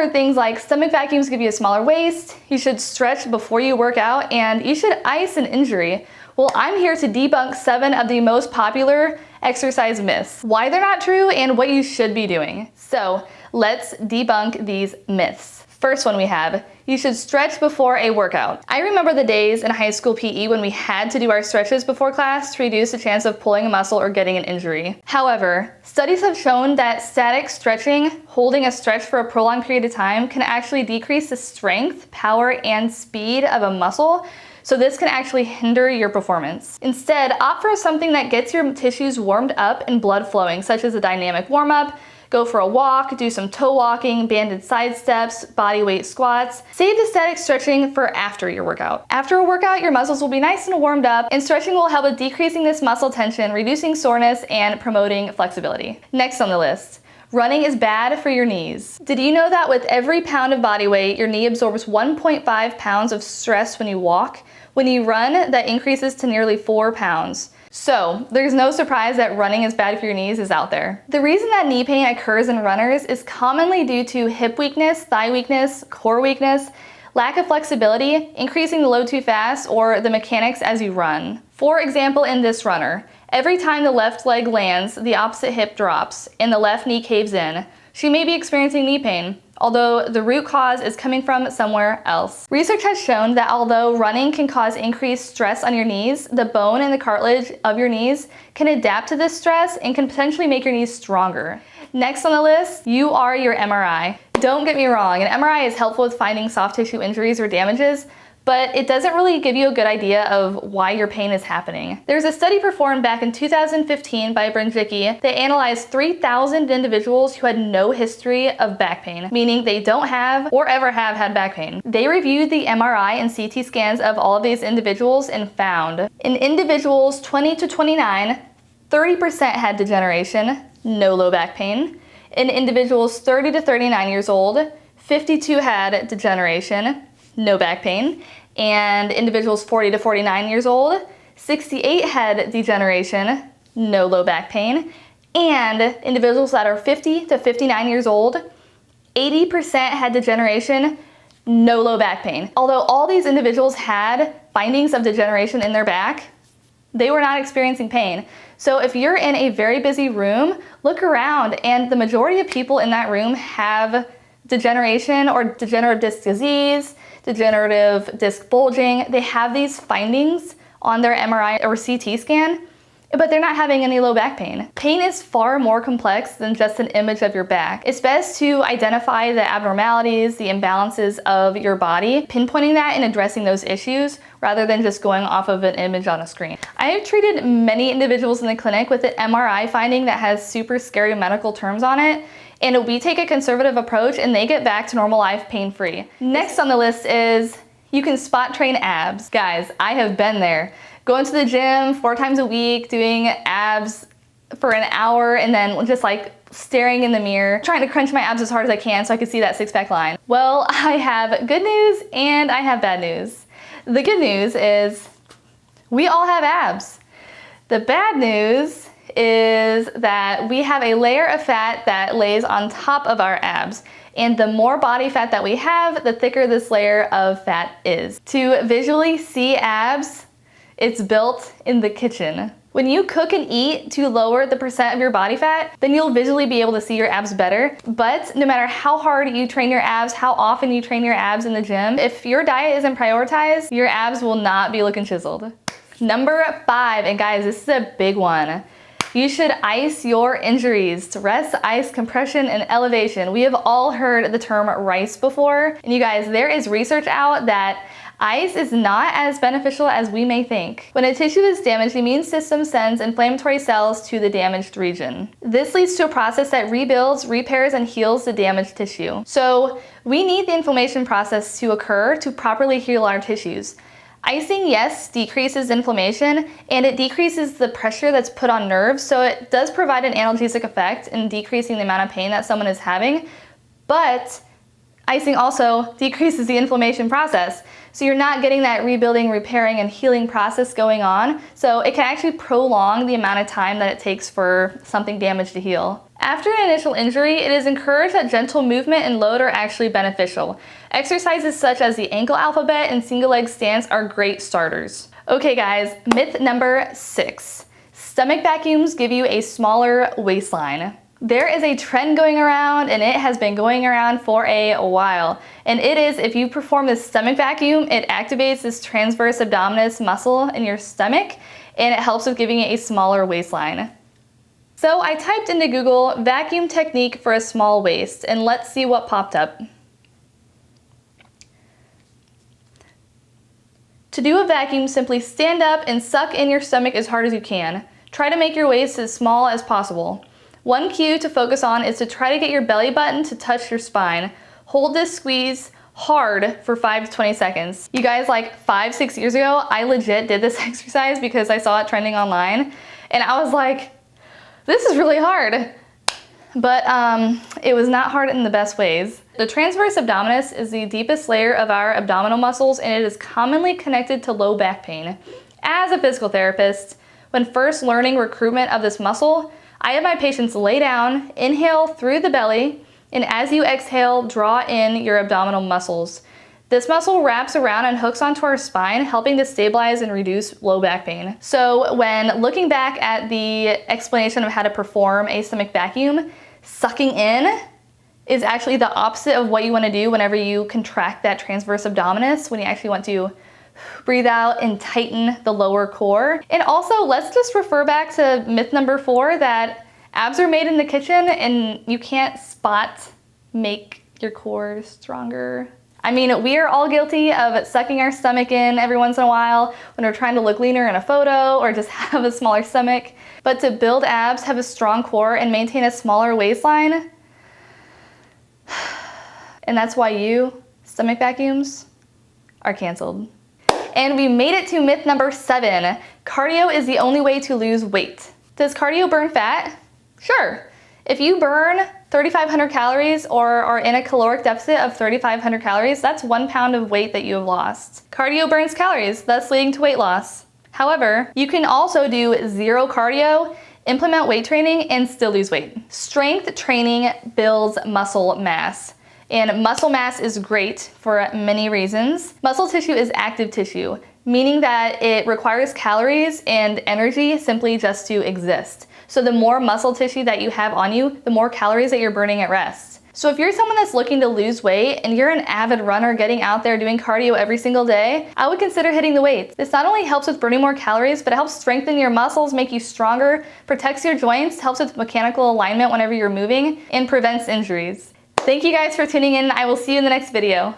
heard things like stomach vacuums give you a smaller waist, you should stretch before you work out, and you should ice an injury. Well, I'm here to debunk 7 of the most popular exercise myths, why they're not true, and what you should be doing. So let's debunk these myths. First one we have, you should stretch before a workout. I remember the days in high school PE when we had to do our stretches before class to reduce the chance of pulling a muscle or getting an injury. However, studies have shown that static stretching, holding a stretch for a prolonged period of time, can actually decrease the strength, power, and speed of a muscle. So this can actually hinder your performance. Instead, opt for something that gets your tissues warmed up and blood flowing, such as a dynamic warm-up. Go for a walk, do some toe walking, banded side steps, body weight squats. Save the static stretching for after your workout. After a workout, your muscles will be nice and warmed up, and stretching will help with decreasing this muscle tension, reducing soreness, and promoting flexibility. Next on the list, running is bad for your knees. Did you know that with every pound of body weight, your knee absorbs 1.5 pounds of stress when you walk? When you run, that increases to nearly 4 pounds. So, there's no surprise that running is bad for your knees is out there. The reason that knee pain occurs in runners is commonly due to hip weakness, thigh weakness, core weakness, lack of flexibility, increasing the load too fast, or the mechanics as you run. For example, in this runner, every time the left leg lands, the opposite hip drops and the left knee caves in. She may be experiencing knee pain, although the root cause is coming from somewhere else. Research has shown that although running can cause increased stress on your knees, the bone and the cartilage of your knees can adapt to this stress and can potentially make your knees stronger. Next on the list, you are your MRI. Don't get me wrong, an MRI is helpful with finding soft tissue injuries or damages, but it doesn't really give you a good idea of why your pain is happening. There's a study performed back in 2015 by Brzezinski that analyzed 3,000 individuals who had no history of back pain, meaning they don't have or ever have had back pain. They reviewed the MRI and CT scans of all of these individuals and found in individuals 20 to 29, 30% had degeneration, no low back pain. In individuals 30 to 39 years old, 52 had degeneration, no back pain, and individuals 40 to 49 years old, 68 had degeneration, no low back pain, and individuals that are 50 to 59 years old, 80% had degeneration, no low back pain. Although all these individuals had findings of degeneration in their back, they were not experiencing pain. So if you're in a very busy room, look around, and the majority of people in that room have degeneration or degenerative disc disease, degenerative disc bulging. They have these findings on their MRI or CT scan, but they're not having any low back pain. Pain is far more complex than just an image of your back. It's best to identify the abnormalities, the imbalances of your body, pinpointing that and addressing those issues rather than just going off of an image on a screen. I have treated many individuals in the clinic with an MRI finding that has super scary medical terms on it, and we take a conservative approach and they get back to normal life pain-free. Next on the list is you can spot train abs. Guys, I have been there. Going to the gym 4 times a week, doing abs for an hour, and then just like staring in the mirror, trying to crunch my abs as hard as I can so I can see that six-pack line. Well, I have good news and I have bad news. The good news is we all have abs. The bad news is that we have a layer of fat that lays on top of our abs. And the more body fat that we have, the thicker this layer of fat is. To visually see abs, it's built in the kitchen. When you cook and eat to lower the percent of your body fat, then you'll visually be able to see your abs better. But no matter how hard you train your abs, how often you train your abs in the gym, if your diet isn't prioritized, your abs will not be looking chiseled. Number 5, and guys, this is a big one. You should ice your injuries. Rest, ice, compression, and elevation. We have all heard the term RICE before. And you guys, there is research out that ice is not as beneficial as we may think. When a tissue is damaged, the immune system sends inflammatory cells to the damaged region. This leads to a process that rebuilds, repairs, and heals the damaged tissue. So we need the inflammation process to occur to properly heal our tissues. Icing, yes, decreases inflammation and it decreases the pressure that's put on nerves, so it does provide an analgesic effect in decreasing the amount of pain that someone is having, but icing also decreases the inflammation process. So you're not getting that rebuilding, repairing, and healing process going on, so it can actually prolong the amount of time that it takes for something damaged to heal. After an initial injury, it is encouraged that gentle movement and load are actually beneficial. Exercises such as the ankle alphabet and single leg stance are great starters. Okay guys, myth number 6. Stomach vacuums give you a smaller waistline. There is a trend going around, and it has been going around for a while. And it is, if you perform this stomach vacuum, it activates this transverse abdominis muscle in your stomach, and it helps with giving it a smaller waistline. So I typed into Google vacuum technique for a small waist, and let's see what popped up. To do a vacuum, simply stand up and suck in your stomach as hard as you can. Try to make your waist as small as possible. One cue to focus on is to try to get your belly button to touch your spine. Hold this squeeze hard for 5 to 20 seconds. You guys, like 5-6 years ago, I legit did this exercise because I saw it trending online, and I was like, this is really hard. But it was not hard in the best ways. The transverse abdominis is the deepest layer of our abdominal muscles, and it is commonly connected to low back pain. As a physical therapist, when first learning recruitment of this muscle, I have my patients lay down, inhale through the belly, and as you exhale, draw in your abdominal muscles. This muscle wraps around and hooks onto our spine, helping to stabilize and reduce low back pain. So when looking back at the explanation of how to perform a stomach vacuum, sucking in is actually the opposite of what you want to do whenever you contract that transverse abdominis, when you actually want to breathe out and tighten the lower core. And also, let's just refer back to myth number 4, that abs are made in the kitchen and you can't make your core stronger. I mean, we are all guilty of sucking our stomach in every once in a while when we're trying to look leaner in a photo or just have a smaller stomach. But to build abs, have a strong core, and maintain a smaller waistline, and that's why stomach vacuums are canceled. And we made it to myth number 7. Cardio is the only way to lose weight. Does cardio burn fat? Sure. If you burn 3,500 calories or are in a caloric deficit of 3,500 calories, that's 1 pound of weight that you have lost. Cardio burns calories, thus leading to weight loss. However, you can also do 0 cardio, implement weight training, and still lose weight. Strength training builds muscle mass. And muscle mass is great for many reasons. Muscle tissue is active tissue, meaning that it requires calories and energy simply just to exist. So the more muscle tissue that you have on you, the more calories that you're burning at rest. So if you're someone that's looking to lose weight and you're an avid runner getting out there doing cardio every single day, I would consider hitting the weights. This not only helps with burning more calories, but it helps strengthen your muscles, make you stronger, protects your joints, helps with mechanical alignment whenever you're moving, and prevents injuries. Thank you guys for tuning in. I will see you in the next video.